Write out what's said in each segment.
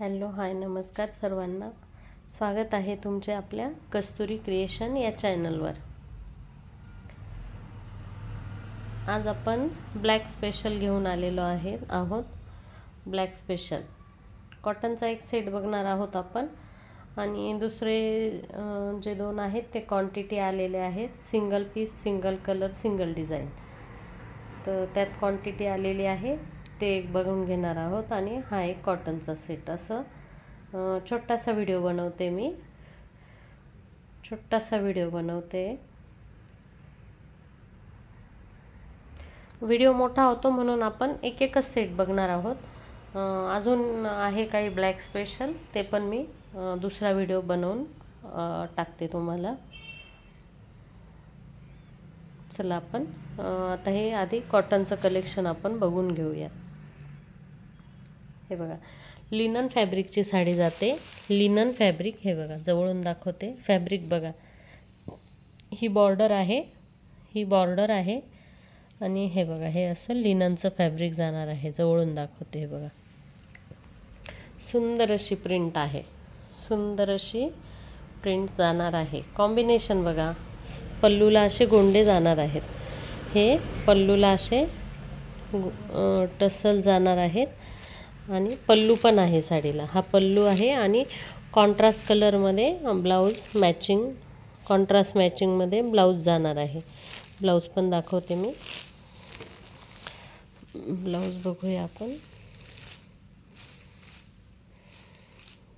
Hello hi नमस्कार सर्वांना, स्वागत आहे तुमचे आपल्या कस्तुरी क्रिएशन या चॅनलवर। आज आपण ब्लॅक स्पेशल घेऊन आलेलो आहोत। ब्लॅक स्पेशल कॉटनचा एक सेट बघणार आहोत आपण, आणि दुसरे जे दोन आहेत ते क्वांटिटी आलेले आहेत। Single piece, single colour, single design, तर त्यात क्वांटिटी आलेली आहे ते एक बघून घेणार आहोत। आणि हा एक कॉटनचा सेट, असं छोटासा व्हिडिओ बनवते मी, छोटासा व्हिडिओ बनवते। व्हिडिओ मोठा होतो म्हणून आपण एक एकच सेट बघणार आहोत। अजून आहे काही ब्लॅक स्पेशल, ते पण मी दुसरा व्हिडिओ बनवून टाकते तुम्हाला। चला आपण आता हे आधी कॉटनचं कलेक्शन आपण बघून घेऊया। हे बघा, लिनन फॅब्रिकची साडी जाते। लिनन फॅब्रिक, हे बघा जवळून दाखवते फॅब्रिक बघा। ही बॉर्डर आहे, ही बॉर्डर आहे, आणि हे बघा हे असं लिननचं फॅब्रिक जाणार आहे। जवळून दाखवते, हे बघा सुंदर अशी प्रिंट आहे, सुंदर अशी प्रिंट जाणार आहे। कॉम्बिनेशन बघा, पल्लूला असे गोंडे जाणार आहेत, हे पल्लूला असे टसल जाणार आहेत, आणि पल्लू पण आहे साडीला। हा पल्लू आहे, आणि कॉन्ट्रास्ट कलरमध्ये ब्लाऊज मॅचिंग, कॉन्ट्रास्ट मॅचिंगमध्ये ब्लाऊज जाणार आहे। ब्लाऊज पण दाखवते मी, ब्लाऊज बघूया आपण।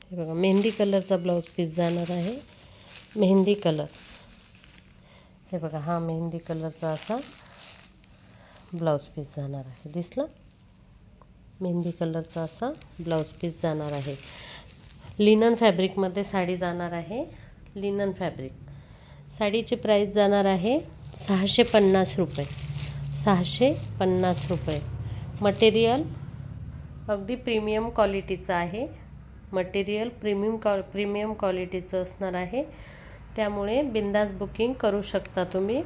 हे बघा मेहंदी कलरचा ब्लाऊज पीस जाणार आहे, मेहंदी कलर। हे बघा हा मेहंदी कलरचा असा ब्लाऊज पीस जाणार आहे, दिसला? मेहंदी कलरचा असा ब्लाऊज पीस जाणार आहे। लिनन फॅब्रिकमध्ये साडी जाणार आहे, लिनन फॅब्रिक। साडीची प्राइस जाणार आहे 650 रुपये, 650 रुपये। मटेरियल अगदी प्रीमियम क्वालिटीचं आहे, मटेरियल प्रीमियम क्वालिटीचं असणार आहे, त्यामुळे बिंदास बुकिंग करू शकता तुम्ही।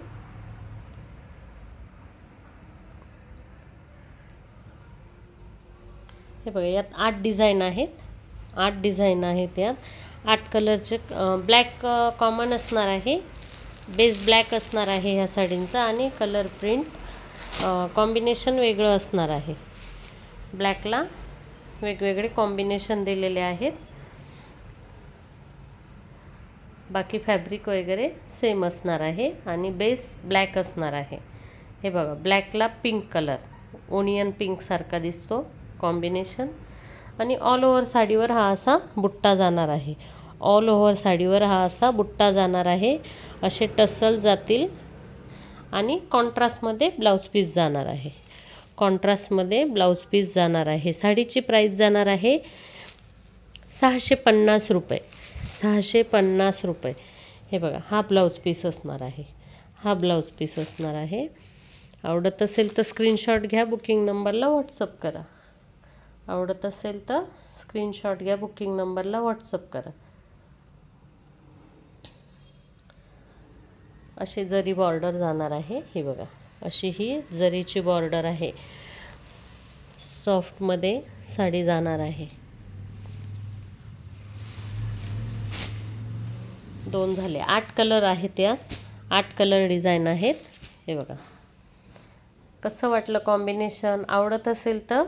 हे बघा यात 8 डिझाइन आहेत, 8 डिझाइन आहेत यात। 8 कलरचे, ब्लॅक कॉमन असणार आहे, बेस ब्लॅक असणार आहे ह्या साडींचा, आणि कलर प्रिंट कॉम्बिनेशन वेगळं असणार आहे। ब्लॅकला वेगवेगळे कॉम्बिनेशन दिलेले आहेत, बाकी फॅब्रिक वगैरे सेम असणार आहे, आणि बेस ब्लॅक असणार आहे। हे बघा ब्लॅकला पिंक कलर, ओनियन पिंक सारखा दिसतो कॉम्बिनेशन, आणि ऑल ओव्हर साडीवर हा असा बुट्टा जाणार आहे। ऑल ओव्हर साडीवर हा असा बुट्टा जाणार आहे, असे टसल जातील, आणि कॉन्ट्रास्टमध्ये ब्लाऊज पीस जाणार आहे, कॉन्ट्रास्टमध्ये ब्लाऊज पीस जाणार आहे। साडीची प्राइस जाणार आहे 650 रुपये, 650 रुपये। हे बघा हा ब्लाऊज पीस असणार आहे, हा ब्लाऊज पीस असणार आहे। आवडत असेल तर स्क्रीनशॉट घ्या, बुकिंग नंबरला व्हॉट्सअप करा। आवडत असेल तर स्क्रीनशॉट घ्या, बुकिंग नंबरला व्हॉट्सअप करा। अशी जरी बॉर्डर जाणार आहे, हे बघा अशी ही जरीची बॉर्डर आहे, सॉफ्टमध्ये साडी जाणार आहे। 2 झाले, 8 कलर आहेत यात, 8 कलर डिझाइन आहेत। हे बघा कसं वाटलं कॉम्बिनेशन? आवडत असेल तर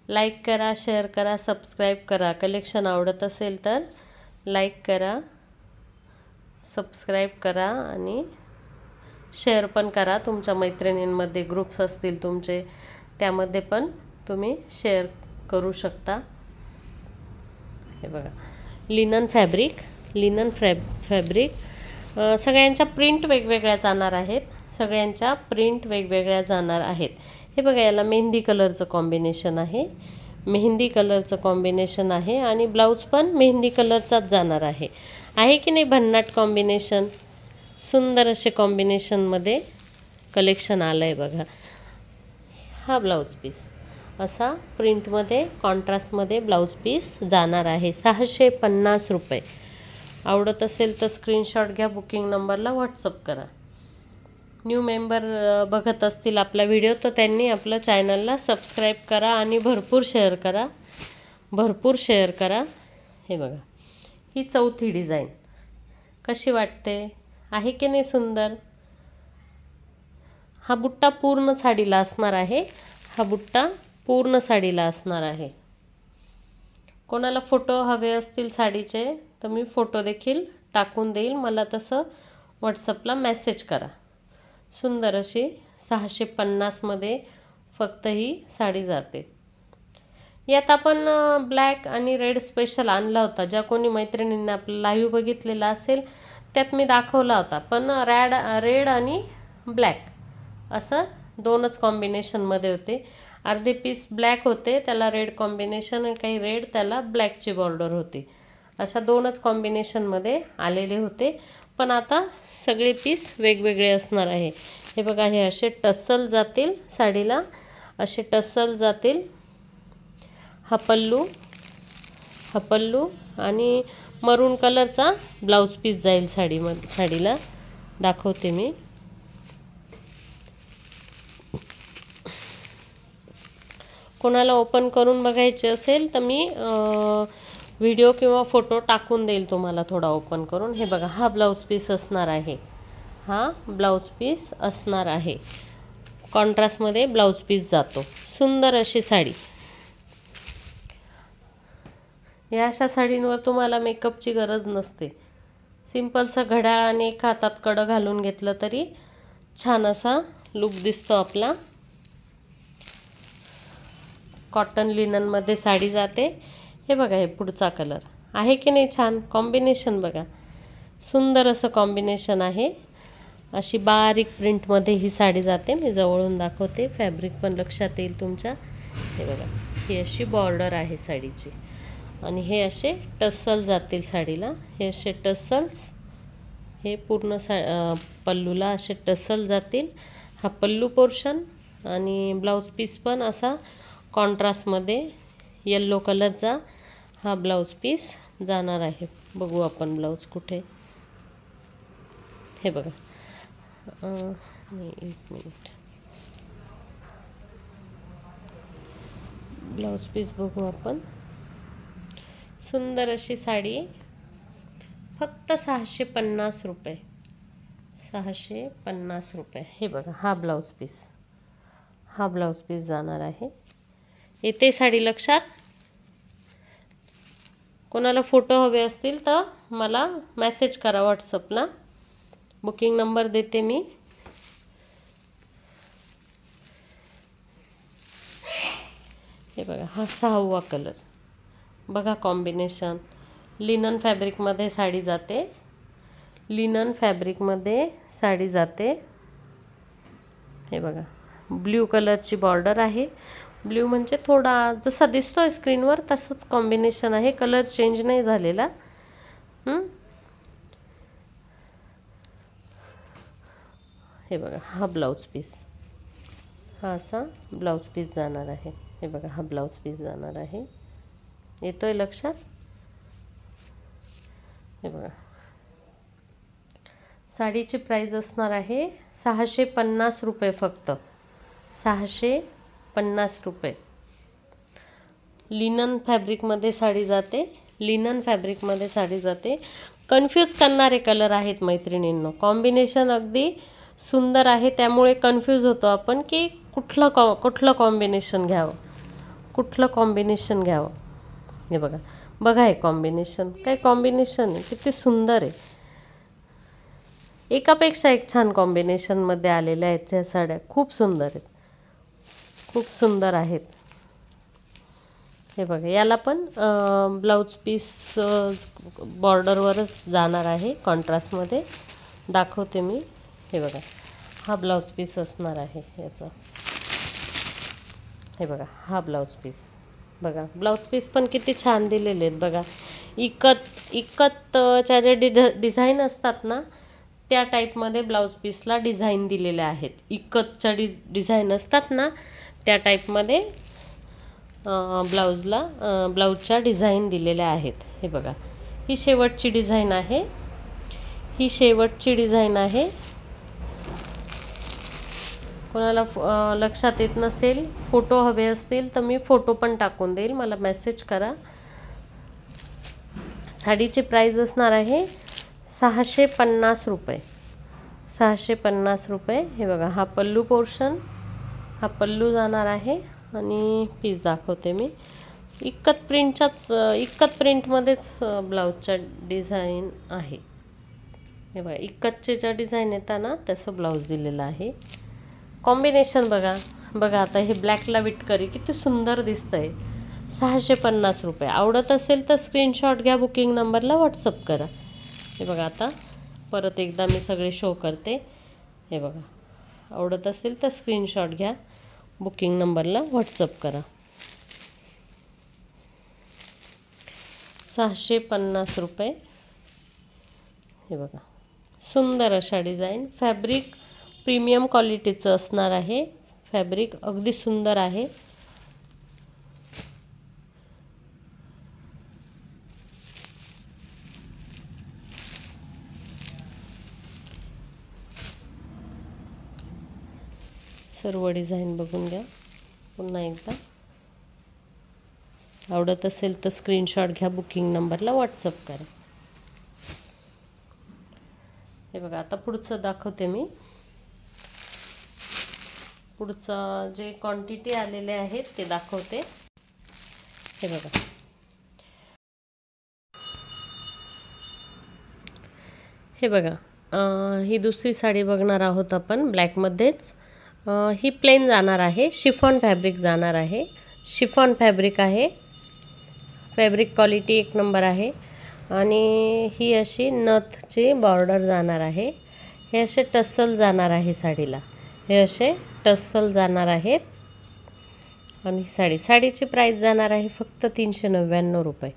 लाईक करा, शेअर करा, सबस्क्राईब करा। कलेक्शन आवडत असेल तर लाईक करा, सबस्क्राईब करा, आणि शेअर पण करा। तुमच्या मैत्रिणींमध्ये ग्रुप्स असतील तुमचे, त्यामध्ये पण तुम्ही शेअर करू शकता। हे बघा लिनन फॅब्रिक, लिनन फॅब्रिक। सगळ्यांच्या प्रिंट वेगवेगळ्या जाणार आहेत, सगळ्यांच्या प्रिंट वेगवेगळ्या जाणार आहेत। हे बघा याला मेहंदी कलरचं कॉम्बिनेशन आहे, मेहंदी कलरचं कॉम्बिनेशन आहे, आणि ब्लाऊज पण मेहंदी कलरचाच जाणार आहे। आहे की नाही भन्नाट कॉम्बिनेशन? सुंदर असे कॉम्बिनेशनमध्ये कलेक्शन आलं आहे बघा। हा ब्लाऊज पीस असा प्रिंटमध्ये, कॉन्ट्रास्टमध्ये ब्लाऊज पीस जाणार आहे, 650 रुपये। आवडत असेल तर स्क्रीनशॉट घ्या, बुकिंग नंबरला व्हॉट्सअप करा। न्यू मेंबर बघत असतील आपला व्हिडिओ, तर त्यांनी आपलं चॅनलला सबस्क्राईब करा, आणि भरपूर शेअर करा। भरपूर शेअर करा। हे बघा, ही चौथी डिझाईन कशी वाटते, आहे की नाही सुंदर। हा बुट्टा पूर्ण साडीला असणार आहे, हा बुट्टा पूर्ण साडीला असणार आहे। कोणाला फोटो हवे असतील साडीचे तर मी फोटो देखील टाकून देईल, मला तसं व्हॉट्सअपला मेसेज करा। सुंदर अशी 650 मध्ये फक्त ही साडी जाते। यात आपण ब्लॅक आणि रेड स्पेशल आणला होता, ज्या कोणी मैत्रिणींनी आपला लाईव्ह बघितलेला असेल त्यात मी दाखवला होता, पण रेड आणि ब्लॅक असं दोनच कॉम्बिनेशनमध्ये होते। अर्धे पीस ब्लॅक होते, त्याला रेड कॉम्बिनेशन, आणि काही रेड त्याला ब्लॅकची बॉर्डर होती, अशा दोनच कॉम्बिनेशनमध्ये आलेले होते। पण आता सगळे पीस वेगवेगळे असणार आहे। हे बघा, हे असे टसल जातील साडीला, असे टसल जातील। हा पल्लू आणि मरून कलरचा ब्लाऊज पीस जाईल साडीला दाखवते मी। कोणाला ओपन करून बघायचे असेल तर मी व्हिडिओ किंवा फोटो टाकून देईल तुम्हाला थोडा ओपन करून। हे बघा, हा ब्लाऊज पीस असणार आहे, हा ब्लाऊज पीस असणार आहे। कॉन्ट्रास्टमध्ये ब्लाऊज पीस जातो। सुंदर अशी साडी। या अशा साडींवर तुम्हाला मेकअपची गरज नसते, सिंपलचं घड्याळ आणि एक हातात कडं घालून घेतलं तरी छान असा लुक दिसतो आपला। कॉटन लिननमध्ये साडी जाते। हे बघा, हे पुढचा कलर आहे की नाही छान कॉम्बिनेशन, बघा सुंदर असं कॉम्बिनेशन आहे। अशी बारीक प्रिंटमध्ये ही साडी जाते, मी जवळून दाखवते, फॅब्रिक पण लक्षात येईल तुमच्या। हे बघा, ही अशी बॉर्डर आहे साडीची, आणि हे असे टसल जातील साडीला। हे असे टसल्स, हे पूर्ण पल्लूला असे टसल जातील। हा पल्लू पोर्शन आणि ब्लाऊज पीस पण असा कॉन्ट्रास्टमध्ये येल्लो कलरचा हा ब्लाऊज पीस जाणार आहे। बघू आपण ब्लाऊज कुठे, हे बघा, एक मिनिट, ब्लाऊज पीस बघू आपण। सुंदर अशी साडी, फक्त 650 रुपये, 650 रुपये। हे बघा, हा ब्लाऊज पीस, हा ब्लाऊज पीस जाणार आहे। येते साडी लक्षात। कोणाला फोटो हवे असतील तर मला मेसेज करा व्हॉट्सअपला, बुकिंग नंबर देते मी। हे बघा, हा 6वा कलर, बघा कॉम्बिनेशन। लिनन फॅब्रिकमध्ये साडी जाते, लिनन फॅब्रिकमध्ये साडी जाते। हे बघा, ब्ल्यू कलरची बॉर्डर आहे। ब्ल्यू म्हणजे थोडा जसा दिसतोय स्क्रीनवर तसंच कॉम्बिनेशन आहे, कलर चेंज नाही झालेला। हे बघा, हा ब्लाऊज पीस, हा असा ब्लाऊज पीस जाणार आहे। हे बघा, हा ब्लाऊज पीस जाणार आहे, येतोय लक्षात। हे बघा, साडीची प्राइस असणार आहे 650 रुपये, फक्त 650 रुपये। लिनन फॅब्रिकमध्ये साडी जाते, लिनन फॅब्रिकमध्ये साडी जाते। कन्फ्यूज करणारे कलर आहेत मैत्रिणींनो, कॉम्बिनेशन अगदी सुंदर आहे, त्यामुळे कन्फ्यूज होतो आपण की कुठलं कॉम्बिनेशन घ्यावं, कुठलं कॉम्बिनेशन घ्यावं। हे बघा, बघा हे कॉम्बिनेशन, काय कॉम्बिनेशन आहे, किती सुंदर आहे। एकापेक्षा एक छान कॉम्बिनेशनमध्ये आलेल्या आहेत ह्या साड्या, खूप सुंदर आहेत, खूप सुंदर आहेत। हे बघा, याला पण ब्लाऊज पीस बॉर्डरवरच जाणार आहे, कॉन्ट्रास्टमध्ये दाखवते मी। हे बघा, हा ब्लाऊज पीस असणार आहे याचा। हे बघा, हा ब्लाऊज पीस, बघा ब्लाऊज पीस पण किती छान दिलेले आहेत बघा। इकतच्या जे डिझाईन असतात ना त्या टाईपमध्ये ब्लाऊज पीसला डिझाईन दिलेल्या आहेत। इकतच्या डिझाईन असतात ना त्या टाईपमध्ये ब्लाऊजच्या डिझाईन दिलेल्या आहेत। हे बघा, ही शेवटची डिझाईन आहे, ही शेवटची डिझाईन आहे। कोणाला लक्षात येत नसेल, फोटो हवे असतील तर मी फोटो पण टाकून देईल, मला मेसेज करा। साडीची प्राइस असणार आहे 650 रुपये, 650 रुपये। हे बघा, हा पल्लू पोर्शन, हा पल्लू जाणार आहे आणि पीस दाखवते मी। इक्कत प्रिंटमध्येच ब्लाऊजचा डिझाईन आहे। हे बघा, इक्कतचे ज्या डिझाईन येतात ना तसं ब्लाऊज दिलेलं आहे। कॉम्बिनेशन बघा आता हे ब्लॅकला विटकरी किती सुंदर दिसतंय। 650 रुपये। आवडत असेल तर स्क्रीनशॉट घ्या, बुकिंग नंबरला व्हॉट्सअप करा। हे बघा, आता परत एकदा मी सगळे शो करते। हे बघा, आवडत असेल तर स्क्रीनशॉट घ्या, बुकिंग नंबरला व्हॉट्सअप करा। 650 रुपये। हे बघा, सुंदर अशा डिझाईन, फॅब्रिक प्रीमियम क्वालिटीचं असणार आहे, फॅब्रिक अगदी सुंदर आहे। सर्व डिझाईन बघून घ्या पुन्हा एकदा। आवडत असेल तर स्क्रीनशॉट घ्या, बुकिंग नंबरला व्हॉट्सअप करा। हे बघा, आता पुढचं दाखवते मी। पुढचं जे क्वांटिटी आलेले आहेत ते दाखवते। हे बघा, हे बघा, ही दुसरी साडी बघणार आहोत आपण ब्लॅकमध्येच। ही प्लेन जाणार आहे, शिफॉन फॅब्रिक जाणार आहे, शिफॉन फॅब्रिक आहे, फॅब्रिक क्वालिटी एक नंबर आहे। आणि ही अशी नथची बॉर्डर जाणार आहे, हे असे टस्सल जाणार आहे साडीला, हे असे टस्सल जाणार आहेत। आणि साडीची प्राइस जाणार आहे फक्त 399 रुपये,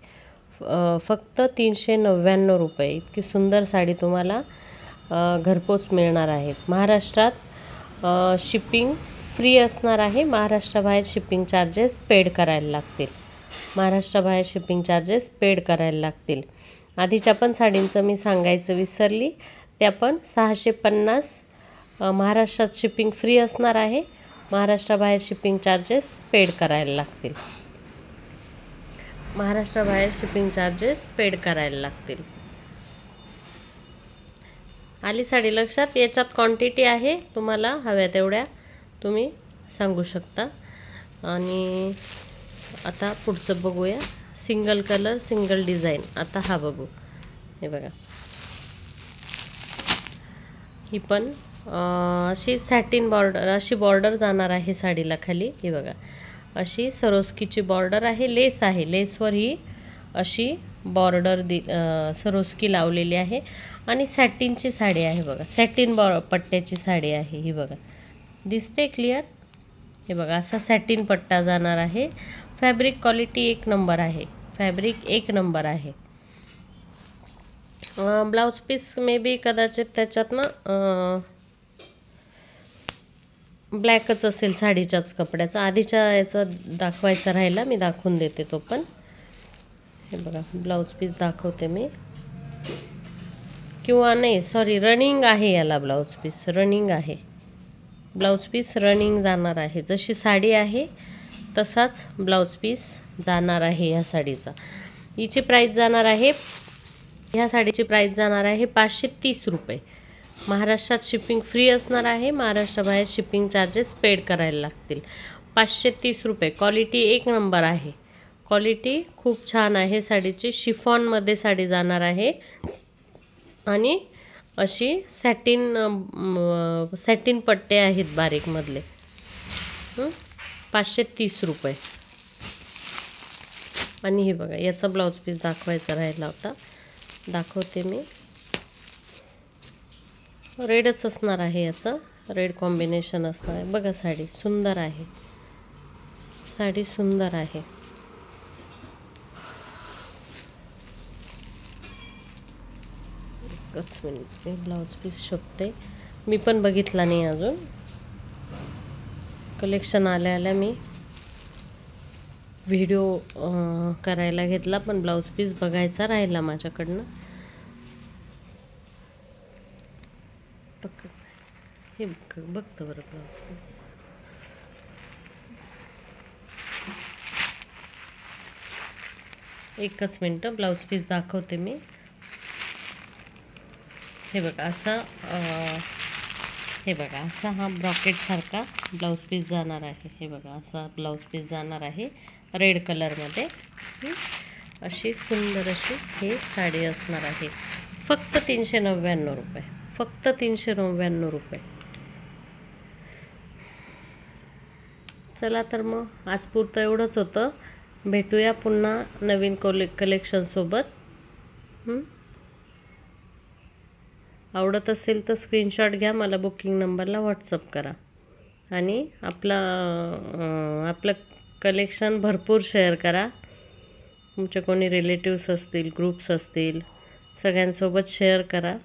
फक्त 399 रुपये। इतकी सुंदर साडी तुम्हाला घरपोच मिळणार आहेत। महाराष्ट्रात शिपिंग फ्री असणार आहे, महाराष्ट्राबाहेर शिपिंग चार्जेस पेड करायला लागतील, महाराष्ट्राबाहेर शिपिंग चार्जेस पेड करायला लागतील। आधीच्या पण साडींचं मी सांगायचं विसरली, त्या पण 650 महाराष्ट्रात शिपिंग फ्री असणार आहे, महाराष्ट्राबाहेर शिपिंग चार्जेस पेड करायला लागतील, महाराष्ट्राबाहेर शिपिंग चार्जेस पेड करायला लागतील। आली साडी लक्षात? याच्यात क्वांटिटी आहे, तुम्हाला हव्या तेवढ्या तुम्ही सांगू शकता। आणि आता पुढचं बघूया, सिंगल कलर सिंगल डिझाईन। आता हा बघू, हे बघा, ही पण अशी सॅटिन बॉर्डर, अशी बॉर्डर जाणार आहे साडीला खाली। हे बघा, अशी सरोस्कीची बॉर्डर आहे, लेस आहे, लेसवर ही अशी बॉर्डर सरोस्की लावलेली आहे। आणि सॅटिनची साडी आहे बघा, सॅटिन पट्ट्याची साडी आहे ही बघा, दिसते क्लिअर? हे बघा, असा सॅटिन पट्टा जाणार आहे, फॅब्रिक क्वालिटी एक नंबर आहे, फॅब्रिक एक नंबर आहे। ब्लाउज पीस मे बी कदाचित त्याच्यात ना ब्लॅकच असेल साडीच्याच कपड्याचा, आधीच्या याचं दाखवायचा राहिला, मी दाखवून देते तो पण। हे बघा, ब्लाउज पीस दाखवते मी, किंवा नाही सॉरी, रनिंग आहे याला ब्लाउज पीस, रनिंग आहे, ब्लाउज पीस रनिंग जाणार आहे, जशी साडी आहे तसाच ब्लाउज पीस जाणार आहे या साडीचा। हिची प्राइस जाणार आहे, ह्या साडीची प्राइस जाणार आहे 530 रुपये। महाराष्ट्रात शिपिंग फ्री असणार आहे, महाराष्ट्राबाहेर शिपिंग चार्जेस पेड करायला लागतील। 530 रुपये। क्वालिटी एक नंबर आहे, क्वालिटी खूप छान आहे साडीची। शिफॉनमध्ये साडी जाणार आहे आणि अशी सॅटिन पट्टे आहेत बारीकमधले। 530 रुपये। आणि हे बघा, याचा ब्लाउज पीस दाखवायचा राहिला होता, दाखवते मी। रेडच असणार आहे, याचं रेड कॉम्बिनेशन असणार आहे बघा। साडी सुंदर आहे, साडी सुंदर आहे। एकच मिनिट, ब्लाउज पीस शोधते, मी पण बघितला नाही अजून, कलेक्शन आल्या मी व्हिडिओ करायला घेतला, पण ब्लाउज पीस बघायचा राहिला माझ्याकडनं। हे बघतं बरं ब्लाऊज पीस. एकच मिनटं ब्लाऊज पीस दाखवते मी. हे बघा असा हे बघा असा हा ब्रॉकेटसारखा ब्लाऊज पीस जाणार आहे. हे बघा असा ब्लाऊज पीस जाणार आहे रेड कलरमध्ये. अशी सुंदर अशी ही साडी असणार आहे. फक्त 399 रुपये, फक्त 399 रुपये. चला तर मग आज पुरतं एवढंच होतं. भेटूया पुन्हा नवीन कलेक्शनसोबत. आवडत असेल तर स्क्रीनशॉट घ्या, मला बुकिंग नंबरला व्हॉट्सअप करा आणि आपलं कलेक्शन भरपूर शेअर करा. तुमचे कोणी रिलेटिव्स असतील, ग्रुप्स असतील, सगळ्यांसोबत शेअर करा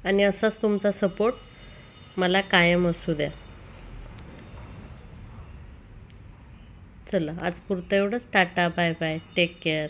आणि असाच तुमचा सपोर्ट मला कायम असू द्या. चला आज पुरतं एवढंच. टाटा, बाय बाय, टेक केअर.